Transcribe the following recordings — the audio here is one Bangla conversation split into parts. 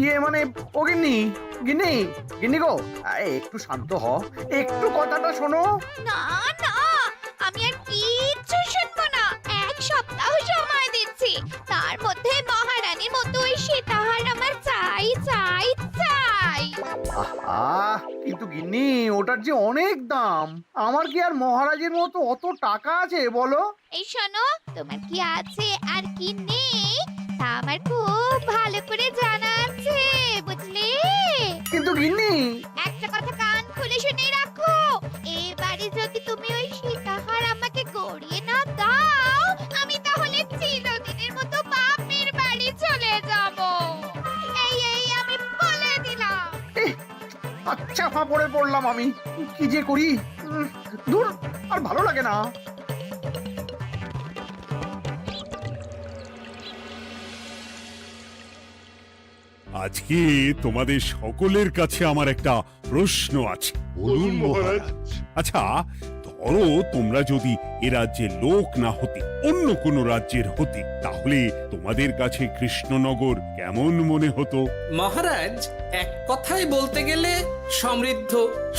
ইয়ে মানে ও গিন্নি, গিন্নি, গিন্নি গো, একটু শান্ত হ, একটু কথাটা শোনো। না না, আমি আর কিচ্ছু শুনবো না। এক সপ্তাহ সময় দিচ্ছি, তার মধ্যে মহারানীর মতো ওই সীতাহার আমার চাই চাই চাই। আহা, কিন্তু গিন্নি ওটার যে অনেক দাম, আমার কি আর মহারাজের মতো অত টাকা আছে বলো? এই শোনো, তোমার কি আছে আর কি নেই তা আমার খুব ভালো করে জানা আছে, বুঝলে? কিন্তু গিন্নি, একটা কথা কান খুলে শুনে রাখো, এবারে যদি তুমি ওই সীতাহার আমাকে গড়িয়ে না দাও, আমি তাহলে চিরদিনের মতো বাপের বাড়ি চলে যাব। এই আমি বলে দিলাম। আচ্ছা ফাঁপড়ে পড়লাম আমি, কি যে করি। দূর, আর ভালো লাগে না। আজকে তোমাদের সকলের কাছে আমার একটা প্রশ্ন আছে। বলুন মহারাজ। আচ্ছা, ধরো তোমরা যদি এ রাজ্যের লোক না হতে, অন্য কোনো রাজ্যের হতে, তাহলে তোমাদের কাছে কৃষ্ণনগর কেমন মনে হতো? মহারাজ, এক কথায় বলতে গেলে সমৃদ্ধ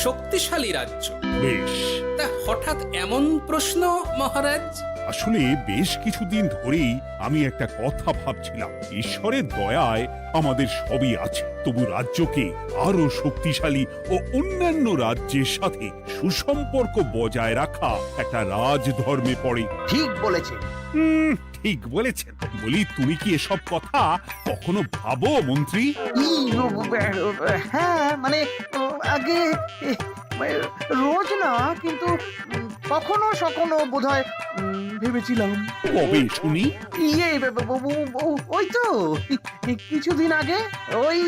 শক্তিশালী রাজ্য। বেশ, তা হঠাৎ এমন প্রশ্ন মহারাজ? আসলে বেশ কিছুদিন ধরেই আমি একটা কথা ভাবছিলাম। ঈশ্বরের দয়ায় আমাদের সবই আছে, তবু রাজ্যকে আরো শক্তিশালী ও অন্যান্য রাজ্যের সাথে সুসম্পর্ক বজায় রাখা একটা রাজধর্মে পড়ে। ঠিক বলেছে। ঠিক বলেছেন। বলি, তুমি কি এসব কথা কখনো ভাবো মন্ত্রী? হ্যাঁ মানে আগে রোজ না, কিন্তু কখনো সখনো বোধহয় ভেবেছিলাম। কবে শুনি? ইয়ে ওই তো কিছুদিন আগে, ওই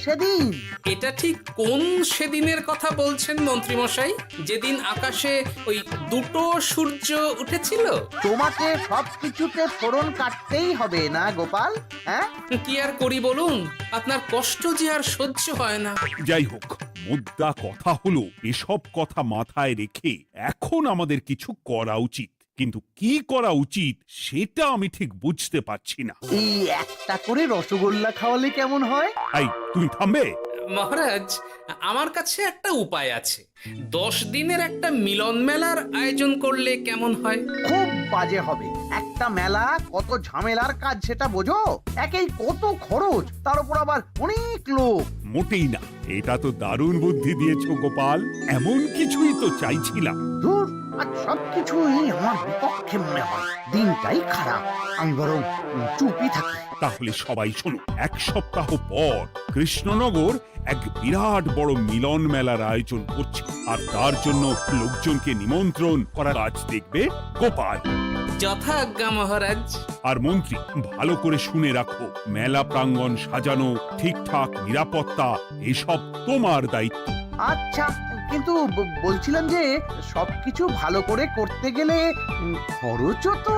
সেদিন। এটা ঠিক কোন সেদিনের কথা বলছেন মন্ত্রী মশাই? যেদিন আকাশে ওই দুটো সূর্য উঠেছিল? তোমাকে সবকিছুতে ফোড়ন কাটতেই হবে না গোপাল, হ্যাঁ? কি আর করি বলুন, আপনার কষ্ট যে আর সহ্য হয় না। যাই হোক, মুদ্রা কথা হলো, এসব কথা মাথায় রেখে এখন আমাদের কিছু করা উচিত। কিন্তু কি করা উচিত সেটা আমি ঠিক বুঝতে পারছি না। এই একটা করে রসগোল্লা খাওয়ালে কেমন হয়? এই, তুমি থামবে? মহারাজ, আমার কাছে একটা উপায় আছে। 10 দিনের একটা মিলন মেলার আয়োজন করলে কেমন হয়? খুব বাজে হবে। একটা মেলা কত ঝামেলার কাজ সেটা বোঝো? একেই কত খরচ, তার উপর আবার অনেক লোক। মোটেই না, এটা তো দারুণ বুদ্ধি দিয়েছো গোপাল। এমন কিছুই তো চাইছিলাম। ধুর, আর সবকিছুই আমার বিপক্ষে মনে হয়। দিনটাই খারাপ, আমি বরং চুপই থাকি। তাহলে সবাই শোনো, 1 সপ্তাহ পর কৃষ্ণনগর এক বিরাট বড় মিলন মেলার আয়োজন করছে, আর তার জন্য লোকজনকে নিমন্ত্রণ করার কাজ দেখবে গোপাল। যথাজ্ঞা মহারাজ। আর মন্ত্রী, ভালো করে শুনে রাখো, মেলা প্রাঙ্গণ সাজানো, ঠিকঠাক নিরাপত্তা, এসব তোমার দায়িত্ব। আচ্ছা, কিন্তু বলছিলাম যে সবকিছু ভালো করে করতে গেলে খরচও তো।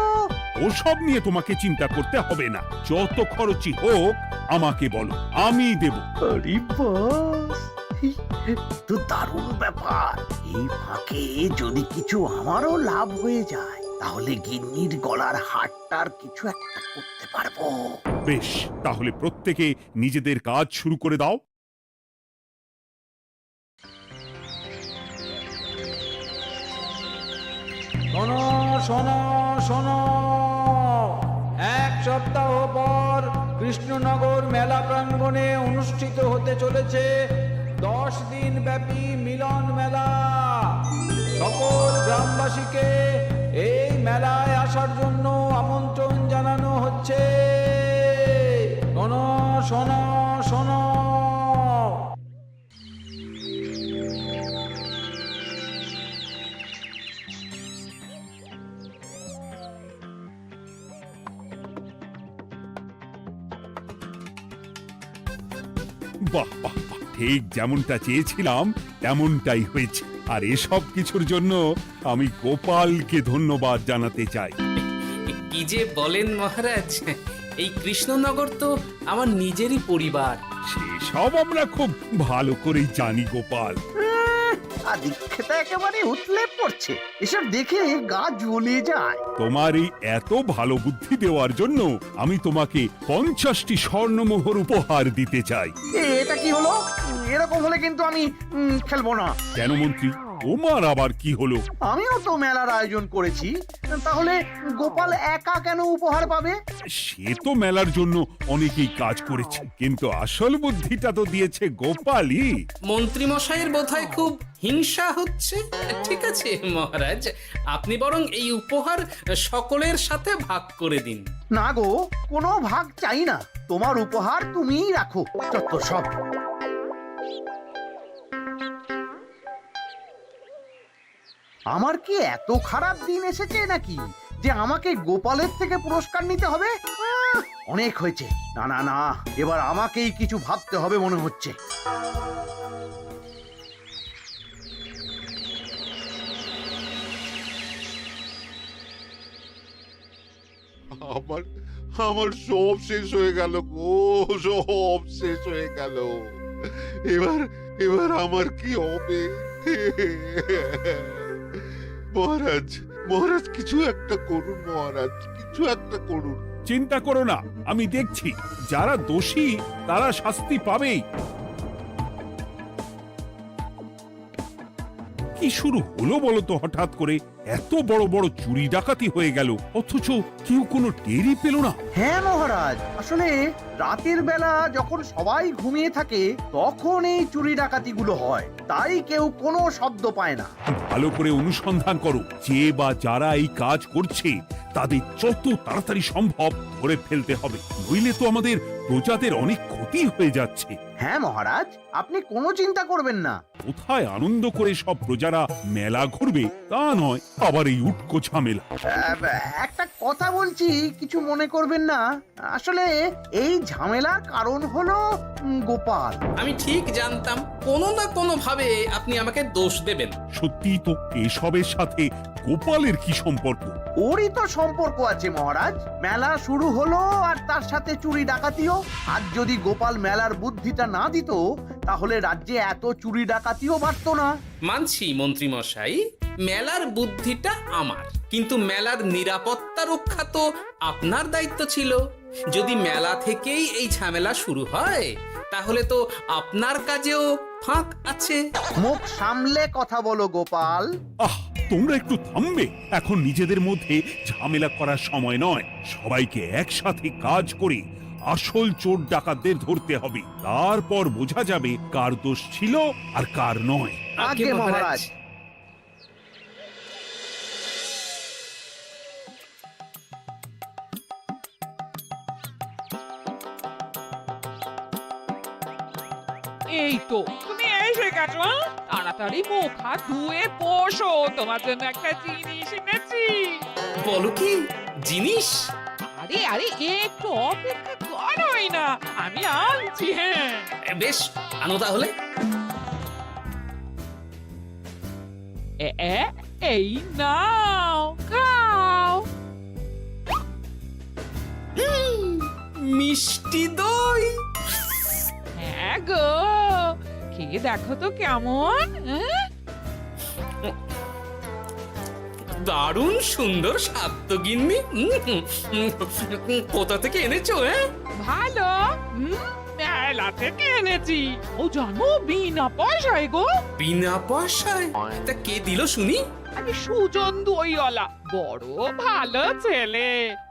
ওসব নিয়ে তোমাকে চিন্তা করতে হবে না। যত খরচই হোক আমাকে বলো, আমি দেব। আরে বাস, তো দারুণ ব্যাপার। এই ফাঁকে যদি কিছু আমারও লাভ হয়ে যায়, তাহলে গিন্নির গলার হারটার কিছু একটা করতে পারবো। বেশ, তাহলে প্রত্যেকে নিজেদের কাজ শুরু করে দাও। শোনো শোনো শোনো, 1 সপ্তাহ পর কৃষ্ণনগর মেলা প্রাঙ্গণে অনুষ্ঠিত হতে চলেছে 10 দিন ব্যাপী মিলন মেলা। সকল গ্রামবাসীকে এই মেলায় আসার জন্য আমন্ত্রণ জানানো হচ্ছে। শোনো শোনো শোনো। বাহ বাহ বাহ, ঠিক যেমনটা চেয়েছিলাম তেমনটাই হয়েছে। আর এসব কিছুর জন্য আমি গোপালকে ধন্যবাদ জানাতে চাই। কি যে বলেন মহারাজ, এই কৃষ্ণনগর তো আমার নিজেরই পরিবার। সেসব আমরা খুব ভালো করেই জানি গোপাল। আদিক্ষেতা একেবারে উতলে পড়ছে। এসব দেখে গা জ্বলে যায়। তোমার এই এত ভালো বুদ্ধি দেওয়ার জন্য আমি তোমাকে 50টি স্বর্ণমোহর উপহার দিতে চাই। এটা কি হলো? এরকম হলে কিন্তু আমি খেলবো না। কেন মন্ত্রী, তোমার আবার কি হলো? আমিও তো মেলার আয়োজন করেছি, তাহলে গোপাল একা কেন উপহার পাবে? সে তো মেলার জন্য অনেকেই কাজ করেছে, কিন্তু আসল বুদ্ধিটা তো দিয়েছে গোপালই। মন্ত্রী মশাইয়ের বোধহয় খুব হিংসা হচ্ছে। ঠিক আছে মহারাজ, আপনি বরং এই উপহার সকলের সাথে ভাগ করে দিন। না গো, কোনো ভাগ চাই না। তোমার উপহার তুমিই রাখো। যত সব। আমার কি এত খারাপ দিন এসেছে নাকি যে আমাকে গোপালের থেকে পুরস্কার নিতে হবে? অনেক হয়েছে। না না না, এবার আমাকেই কিছু ভাবতে হবে মনে হচ্ছে। আমার আমার সব শেষ হয়ে গেল গো, সব শেষ হয়ে গেল। এবার এবার আমার কি হবে? মহারাজ, মহারাজ কিছু একটা করুন, মহারাজ কিছু একটা করুন। চিন্তা করো না, আমি দেখছি। যারা দোষী তারা শাস্তি পাবেই। কি শুরু হলো বলো তো হঠাৎ করে? এত বড় বড় চুরি ডাকাতি হয়ে গেল, অথচ কেউ কোনো টেরই পেল না। হ্যাঁ মহারাজ, আসলে রাতের বেলা যখন সবাই ঘুমিয়ে থাকে তখন এই চুরি ডাকাতিগুলো হয়, তাই কেউ কোনো শব্দ পায় না। ভালো করে অনুসন্ধান করো, যে বা যারা এই কাজ করছে তাদের যত তাড়াতাড়ি সম্ভব ধরে ফেলতে হবে, নইলে তো আমাদের প্রজাদের অনেক ক্ষতি হয়ে যাচ্ছে। হ্যাঁ মহারাজ, আপনি কোনো চিন্তা করবেন না। কোথায় আনন্দ করে সব প্রজারা মেলা ঘুরবে তা নয়, আবার এই উটকো ঝামেলা। একটা কথা বলছি, কিছু মনে করবেন না। আসলে এই ঝামেলার কারণ হলো গোপাল। আমি ঠিক জানতাম কোনো না কোনো ভাবে আপনি আমাকে দোষ দেবেন। সত্যি তো, এসবের সাথে গোপালের কি সম্পর্ক? ওরই তো সম্পর্ক আছে মহারাজ। মেলা শুরু হলো আর তার সাথে চুরি ডাকাতিও। আর যদি গোপাল মেলার বুদ্ধিটা না দিত তাহলে রাজ্যে এত চুরি ডাকাতিও বাড়তো না। মানছি মন্ত্রী মশাই, মেলার বুদ্ধিটা আমার, কিন্তু মেলার নিরাপত্তা রক্ষা তো আপনার দায়িত্ব ছিল। যদি মেলা থেকেই এই ঝামেলা শুরু হয় তাহলে তো আপনার কাজেও ফাঁক আছে। মুখ সামলে কথা বলো গোপাল। আহ, তোমরা একটু থামবে? এখন নিজেদের মধ্যে ঝামেলা করার সময় নয়। সবাইকে একসাথে কাজ করে আসল চোর ডাকাতদের ধরতে হবে, তারপর বোঝা যাবে কার দোষ ছিল আর কার নয়। আগে মহারাজ। এই তো তুমি এসে গেছো। তাড়াতাড়ি মুখ হাত ধুয়ে বসো, তোমার জন্য একটা জিনিস এনেছি। বলো কি জিনিস? আরে আরে একটু অপেক্ষা করোই না, আমি আনছি। হ্যাঁ বেশ, আনো তাহলে। এই নাও, খাও। মিষ্টি দই। হ্যাঁ গো, খেয়ে দেখো তো কেমন। দারুণ সুন্দর স্বাদ তো গিন্নি। কোথা থেকে এনেছো? ভালো, মেলা থেকে এনেছি। ও জানো, বিনা পয়সায় গো। বিনা পয়সায়? তা কে দিল শুনি? আমি সুজন দইওয়ালা, বড় ভালো ছেলে।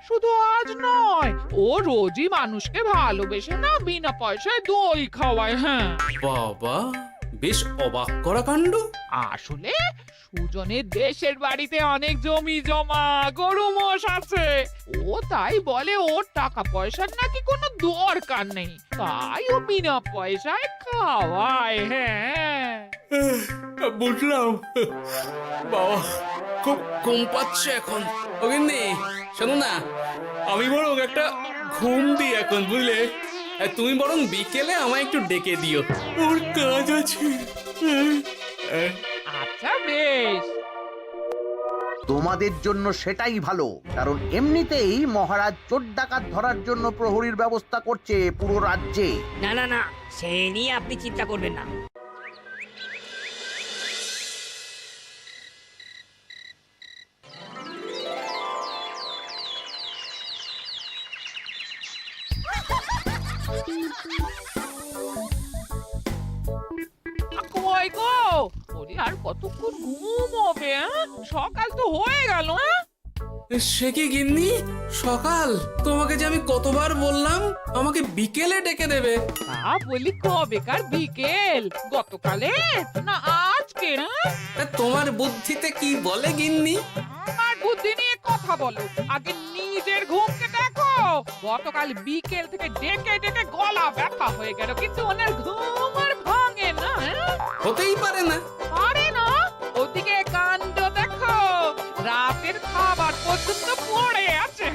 শুধু আজ নয়, ও রোজই মানুষকে ভালোবেসে না বিনা পয়সায় দই খাওয়ায়। হ্যাঁ বাবা, বেশ অবাক করা কাণ্ড। আসলে সুজনের দেশের বাড়িতে অনেক জমি জমা, গরু মোষ আছে। ও তাই বলে ওর টাকা পয়সার নাকি কোনো দরকার নেই, তাই ও বিনা পয়সায় খাওয়ায়। হ্যাঁ বুঝলাম। বাবা, খুব ঘুম পাচ্ছে এখন। ও গিন্নি, শোনো না, আমি বরং একটা ঘুম দিই এখন, বুঝলে? তুমি বরং বিকেলে আমায় একটু ডেকে দিও, ওর কাজ আছে। আচ্ছা বেশ। তোমাদের জন্য সেটাই ভালো, কারণ এমনিতেই মহারাজ চোর ডাকাত ধরার জন্য প্রহরীর ব্যবস্থা করছে পুরো রাজ্যে। না না না, সে নিয়ে আপনি চিন্তা করবেন না। কই গো? ওরে আর কতক্ষণ ঘুম হবে? সকাল তো হয়ে গেল। সে কি গিন্নি, সকাল? তোমাকে যে আমি কতবার বললাম আমাকে বিকেলে ডেকে দেবে। তা বলি কবেকার বিকেল? গতকালে না আজকে? তা তোমার বুদ্ধিতে কি বলে গিন্নি? আমার বুদ্ধি নিয়ে কথা বলো, আগে নিজের ঘুমকে দেখো। গতকাল বিকেল থেকে ডেকে ডেকে গলা ব্যথা হয়ে গেল, কিন্তু ওনার ঘুম আর ভাঙে না। হতেই পারে না। পারে না? ওদিকে কাণ্ড দেখো, রাতের খাবার পর্যন্ত পড়ে আছে।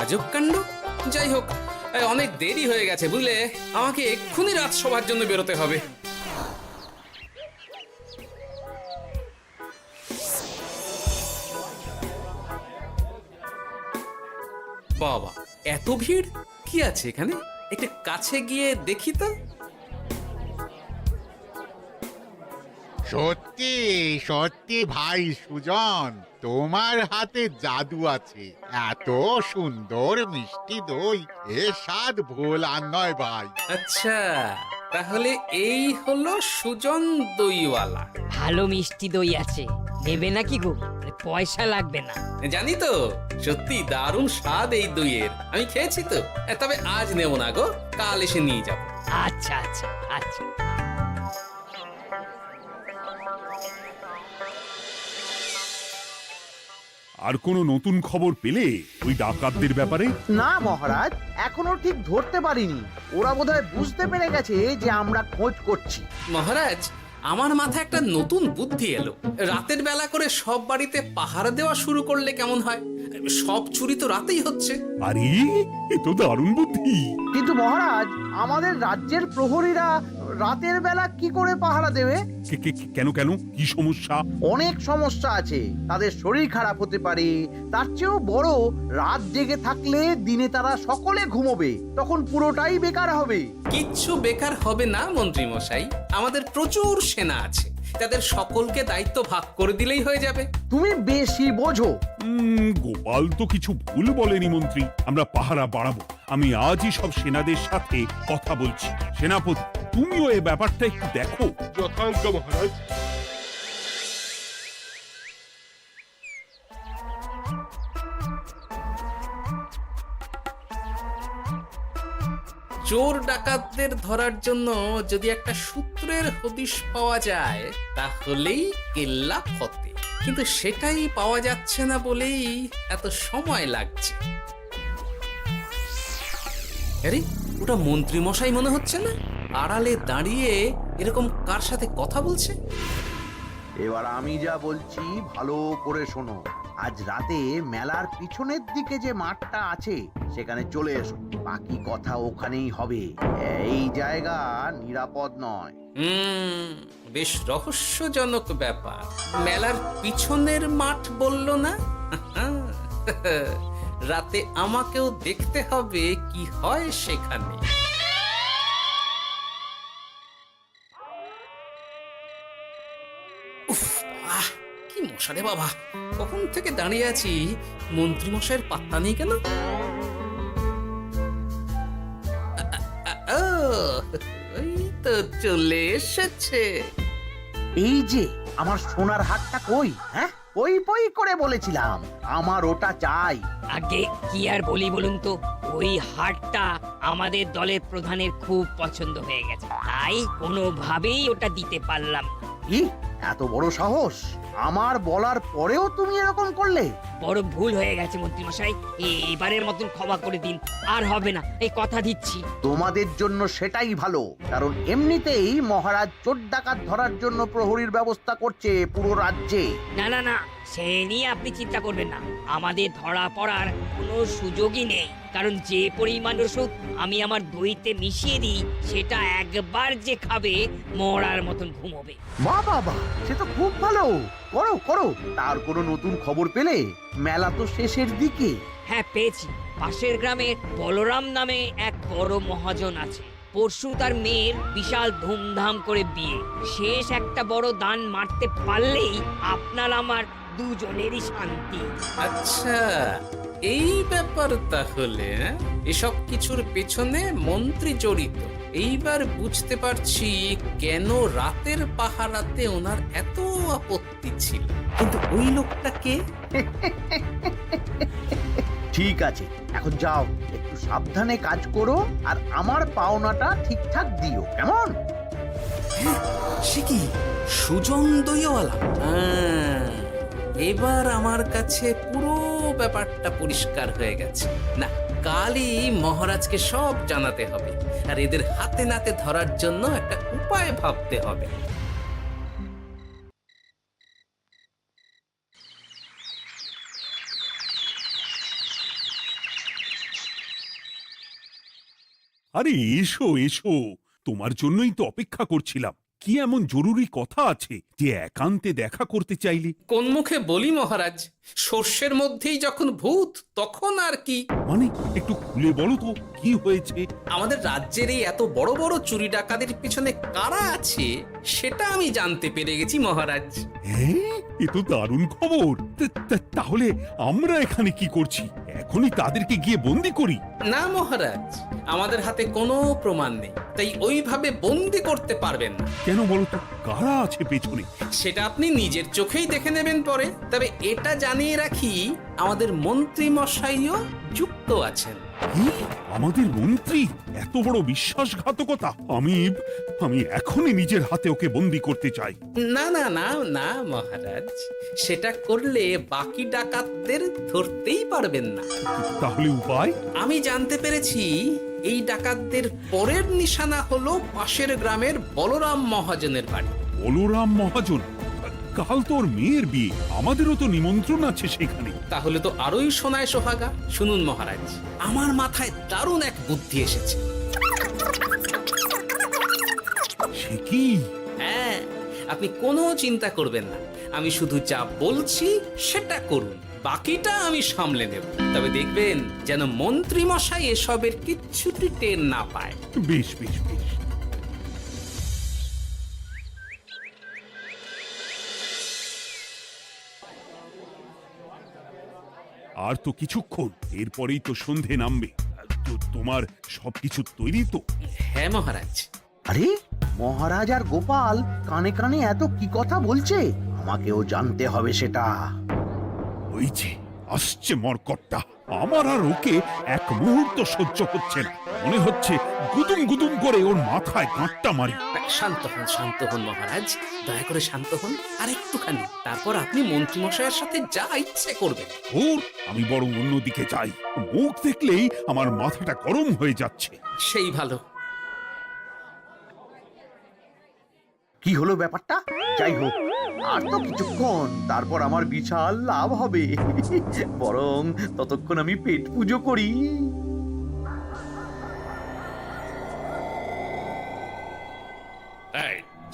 আজব কাণ্ড। যাই হোক, অনেক দেরি হয়ে গেছে বুঝলে, আমাকে এক্ষুনি রাজসভার জন্য বেরোতে হবে। বাবা, এত ভিড় কি আছে এখানে? একটু কাছে গিয়ে দেখি তো। সত্যি সত্যি ভাই সুজন, তোমার হাতে জাদু আছে। এত সুন্দর মিষ্টি দই, এ স্বাদ ভোলার নয় ভাই। আচ্ছা, তাহলে এই হলো সুজন দইওয়ালা। ভালো মিষ্টি দই আছে, নেবে নাকি গো? পয়সা লাগবে না। জানি তো, সত্যি দারুণ স্বাদ এই দইয়ের। আমি খেয়েছি তো। তবে আজ নেব না গো, কাল এসে নিয়ে যাব। আচ্ছা আচ্ছা আচ্ছা। আর কোনো নতুন খবর পেলে ওই ডাকাতদের ব্যাপারে? না মহারাজ, এখনো ঠিক ধরতে পারিনি। ওরা বোধহয় বুঝতে পেরে গেছে যে আমরা খোঁজ করছি। মহারাজ, আমার মাথায় একটা নতুন বুদ্ধি এলো। রাতের বেলা করে সব বাড়িতে পাহারা দেওয়া শুরু করলে কেমন হয়? সব চুরি তো রাতেই হচ্ছে। আরে, এ তো দারুণ বুদ্ধি। কিন্তু মহারাজ, আমাদের রাজ্যের প্রহরীরা রাতের বেলা কি করে পাহারা দেবে? কেন কেন, কি সমস্যা? অনেক সমস্যা আছে। তাদের শরীর খারাপ হতে পারে, তার চেয়েও বড়, রাত জেগে থাকলে দিনে তারা সকলে ঘুমোবে, তখন পুরোটাই বেকার হবে। কিচ্ছু বেকার হবে না মন্ত্রী মশাই, আমাদের প্রচুর সেনা আছে, তাদের সকলকে দায়িত্ব ভাগ করে দিলেই হয়ে যাবে। তুমি বেশি বোঝো। গোপাল তো কিছু ভুল বলেনি মন্ত্রী। আমরা পাহারা বাড়াবো। আমি আজই সব সেনাদের সাথে কথা বলছি। সেনাপতি, তুমিও এই ব্যাপারটা একটু দেখো। যথাজ্ঞা মহারাজ। চোর ডাকাতদের ধরার জন্য যদি একটা সূত্রের হদিশ পাওয়া যায় তাহলেই কেল্লা ফতে, কিন্তু সেটাই পাওয়া যাচ্ছে না বলেই এত সময় লাগছে। আরে, ওটা মন্ত্রী মশাই মনে হচ্ছে না? আড়ালে দাঁড়িয়ে এরকম কার সাথে কথা বলছে? এবার আমি যা বলছি ভালো করে শোনো। আজ রাতে মেলার পিছনের দিকে যে মাঠটা আছে সেখানে চলে এসো। বাকি কথা ওখানেই হবে। এই জায়গা নিরাপদ নয়। বেশ রহস্যজনক ব্যাপার। মেলার পিছনের মাঠ বললো না? রাতে আমাকেও দেখতে হবে কি হয় সেখানে। উফ, কি মশা রে বাবা! কখন থেকে দাঁড়িয়ে আছি, মন্ত্রী মশাইয়ের পাত্তা নেই কেন? ওই তো চলে এসেছে। এই যে আমার সোনার হাটটা কই? হ্যাঁ, পই পই করে বলেছিলাম আমার ওটা চাই। আগে কি আর বলি বলুন তো, ওই হাটটা আমাদের দলের প্রধানের খুব পছন্দ হয়ে গেছে, তাই কোনোভাবেই ওটা দিতে পারলাম না। কি এত বড় সাহস! আমার বলার পরেও তুমি এরকম করলে? বড় ভুল হয়ে গেছে মন্ত্রী মশাই, এবারের মতন ক্ষমা করে দিন, আর হবে না, এই কথা দিচ্ছি। তোমাদের জন্য সেটাই ভালো, কারণ এমনিতেই মহারাজ চোর ডাকাত ধরার জন্য প্রহরীর ব্যবস্থা করছে পুরো রাজ্যে। না না না, সে নিয়ে আপনি চিন্তা করবেন না। আমাদের ধরা পড়ার কোনো সুযোগই নেই, কারণ যে পরিমাণ ওষুধ আমি আমার দইতে মিশিয়ে দিই সেটা একবার যে খাবে মরার মতন ঘুমোবে। বাহ বাবা, সে তো খুব ভালো। করো করো। তার কোনো নতুন খবর পেলে? মেলা তো শেষের দিকে। হ্যাঁ, পেয়েছি। পাশের গ্রামে বলরাম নামে এক বড় মহাজন আছে। পরশু তার মেয়ের বিশাল ধুমধাম করে বিয়ে। শেষ একটা বড় দান মারতে পারলেই আপনার আমার দুজনেরই শান্তি। আচ্ছা, এই ব্যাপার তাহলে। এসব কিছুর পেছনে মন্ত্রী জড়িত, এইবার বুঝতে পারছি কেন রাতের পাহারাতে ওনার এত আপত্তি ছিল। কিন্তু ওই লোকটা কে? ঠিক আছে, এখন যাও, একটু সাবধানে কাজ করো আর আমার পাওনাটা ঠিকঠাক দিও, কেমন? সে কি সুজন দইওয়ালা? এবার আমার কাছে পুরো ব্যাপারটা পরিষ্কার হয়ে গেছে। না, কালই মহারাজকে সব জানাতে হবে, আর এদের হাতে নাতে ধরার জন্য একটা উপায় ভাবতে হবে। আরে এসো এসো, তোমার জন্যই তো অপেক্ষা করছিলাম। কি এমন জরুরি কথা আছে যে একান্তে দেখা করতে চাইলি? কোন মুখে বলি মহারাজ, সর্ষের মধ্যেই যখন ভূত তখন আর কি। মানে একটু খুলে বলো তো কি হয়েছে? আমাদের রাজ্যের এই এত বড় বড় চুরি ডাকাতির পিছনে কারা আছে সেটা আমি জানতে পেরে গেছি মহারাজ। হ্যাঁ, এ তো দারুণ খবর। তাহলে আমরা এখানে কি করছি? এখনই তাদেরকে গিয়ে বন্দি করি? না মহারাজ, আমাদের হাতে কোনো প্রমাণ নেই, তাই ওইভাবে বন্দি করতে পারবেন না। কেন বলো তো, কারা আছে পেছনে? সেটা আপনি নিজের চোখেই দেখে নেবেন পরে। তবে এটা জানিয়ে রাখি, আমাদের মন্ত্রী মশাইও যুক্ত আছেন। কি? আমাদের মন্ত্রী? এত বড় বিশ্বাসঘাতকতা! আমি এখনই নিজের হাতে ওকে বন্দি করতে চাই। না না না না মহারাজ, সেটা করলে বাকি ডাকাতদের ধরতেই পারবেন না। তাহলে উপায়? আমি জানতে পেরেছি এই ডাকাতদের পরের নিশানা হলো পাশের গ্রামের বলরাম মহাজনের বাড়ি। বলরাম মহাজন? কাল তোর মেয়ের বিয়ে, আমাদেরও তো নিমন্ত্রণ আছে সেখানে। তাহলে তো আরোই সোনায় সোহাগা। শুনুন মহারাজ, আমার মাথায় দারুণ এক বুদ্ধি এসেছে। সে কি? হ্যাঁ, আপনি কোনো চিন্তা করবেন না, আমি শুধু যা বলছি সেটা করুন, বাকিটা আমি সামলে নেব। তবে দেখবেন যেন মন্ত্রী মশাই এসবের কিচ্ছুটি টের না পায়। বেশ বেশ বেশ। আর তো কিছুক্ষণ, এরপরেই তো সন্ধে নামবে। তোমার সবকিছু তৈরি তো? হ্যাঁ মহারাজ। আরে মহারাজ আর গোপাল কানে কানে এত কি কথা বলছে, আমাকেও জানতে হবে সেটা। ওই যে আসছে মরকটটা, আমার আর ওকে এক মুহূর্ত সহ্য হচ্ছে না। মনে হচ্ছে গুদুম গুদুম করে ওর মাথায় গাঁটটা মারি। শান্ত হন মহারাজ, দয়া করে শান্ত হন আর একটুখানি। তারপর আপনি মন্ত্রী মশাইয়ের সাথে যা ইচ্ছে করবেন। ওর আমি বরং অন্যদিকে যাই, মুখ দেখলেই আমার মাথাটা গরম হয়ে যাচ্ছে। সেই ভালো। কি হলো ব্যাপারটা? যাই হোক, আর তো কিছুক্ষণ, তারপর আমার বিশাল লাভ হবে। বরং ততক্ষণ আমি পেট পুজো করি।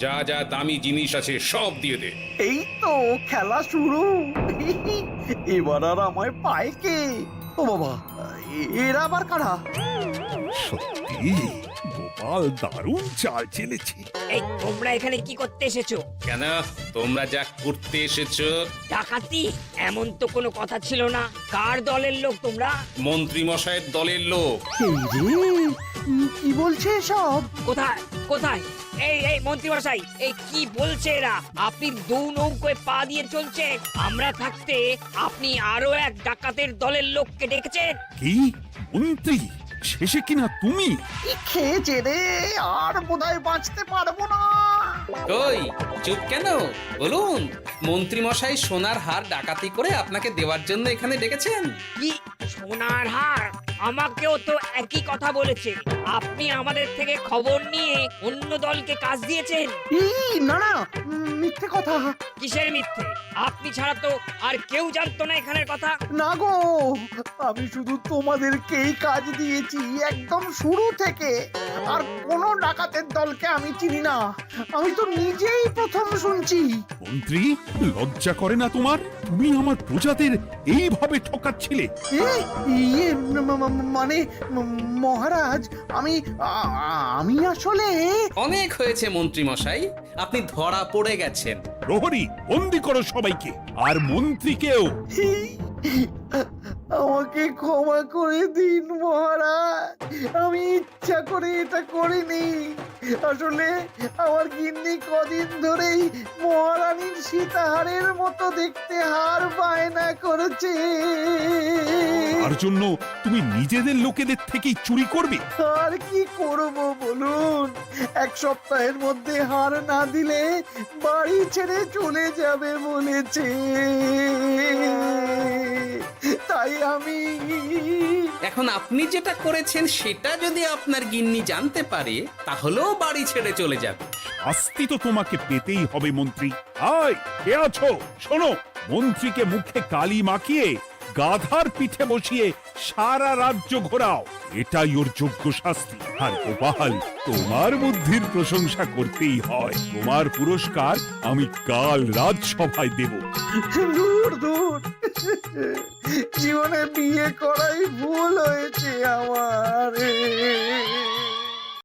যা যা দামি জিনিস আছে সব দিয়ে দে। এই তো খেলা শুরু। এবার আর আমায় পায় কে? ও বাবা, এরা আবার কারা? সত্যি গোপাল দারুণ চাল চেলেছে। এই তোমরা এখানে কি করতে এসেছো? কেন তোমরা যা করতে এসেছো? ডাকাতি? এমন তো কোনো কথা ছিল না। কার দলের লোক তোমরা? মন্ত্রী মশাইয়ের দলের লোক। এই রে, কি বলছে সব? কোথায় কোথায়? এই মন্ত্রী মশাই, এই কি বলছে এরা? আপনি দু নৌকোয় পা দিয়ে চলছে, আমরা থাকতে আপনি আরো এক ডাকাতের দলের লোককে ডেকেছেন। কি মন্ত্রী? শেষে কিনা তুমি? কি খেয়েছে রে, আর বোধহয় বাঁচতে পারবো না। কই চুপ কেন? বলুন, মন্ত্রী মশাই সোনার হার ডাকাতি করে আপনাকে দেওয়ার জন্য এখানে ডেকেছেন। কি সোনার হার? আমাকেও তো একই কথা বলেছে। আপনি আমাদের থেকে খবর নিয়ে অন্য দলকে কাজ দিয়েছেন। এই না না, মিথ্যে কথা। কিসের মিথ্যে? আপনি ছাড়া তো আর কেউ জানতো না এখানের কথা। না গো, আমি শুধু তোমাদেরকেই কাজ দিয়েছি একদম শুরু থেকে। আর কোনো ডাকাতের দলকে আমি চিনি না, আমি তো নিজেই প্রথম শুনছি। মন্ত্রী, লজ্জা করে না তোমার? তুমি আমার প্রজাদের এইভাবে ঠকাচ্ছিলে। ইয়ে মানে মহারাজ, আমি আসলে অনেক হয়েছে মন্ত্রী মশাই, আপনি ধরা পড়ে গেছেন। প্রহরী, বন্দি করো সবাইকে, আর মন্ত্রীকেও। আমাকে ক্ষমা করে দিন মহারাজ, আমি ইচ্ছা করে এটা করিনি। আসলে আমার গিন্নি কদিন ধরেই মহারানীর সীতাহারের মতো দেখতে হার বায়না করেছে। তার জন্য তুমি নিজেদের লোকেদের থেকেই চুরি করবে? আর কি করব বলুন, এক সপ্তাহের মধ্যে হার না দিলে বাড়ি ছেড়ে চলে যাবে বলেছে। তাই আমি এখন আপনি যেটা করেছেন সেটা যদি আপনার গিন্নি জানতে পারে তাহলেও বাড়ি ছেড়ে চলে যাবে। শাস্তি তো তোমাকে পেতেই হবে মন্ত্রী। আয়, কে আছো? শোনো, মন্ত্রীকে মুখে কালি মাখিয়ে গাধার পিঠে বসিয়ে সারা রাজ্য ঘোরাও, এটাই ওর যোগ্য শাস্তি। আর গোপাল, তোমার বুদ্ধির প্রশংসা করতেই হয়। তোমার পুরস্কার আমি কাল রাজসভায় দেব। দূর দূর, জীবনে বিয়ে করাই ভুল হয়েছে।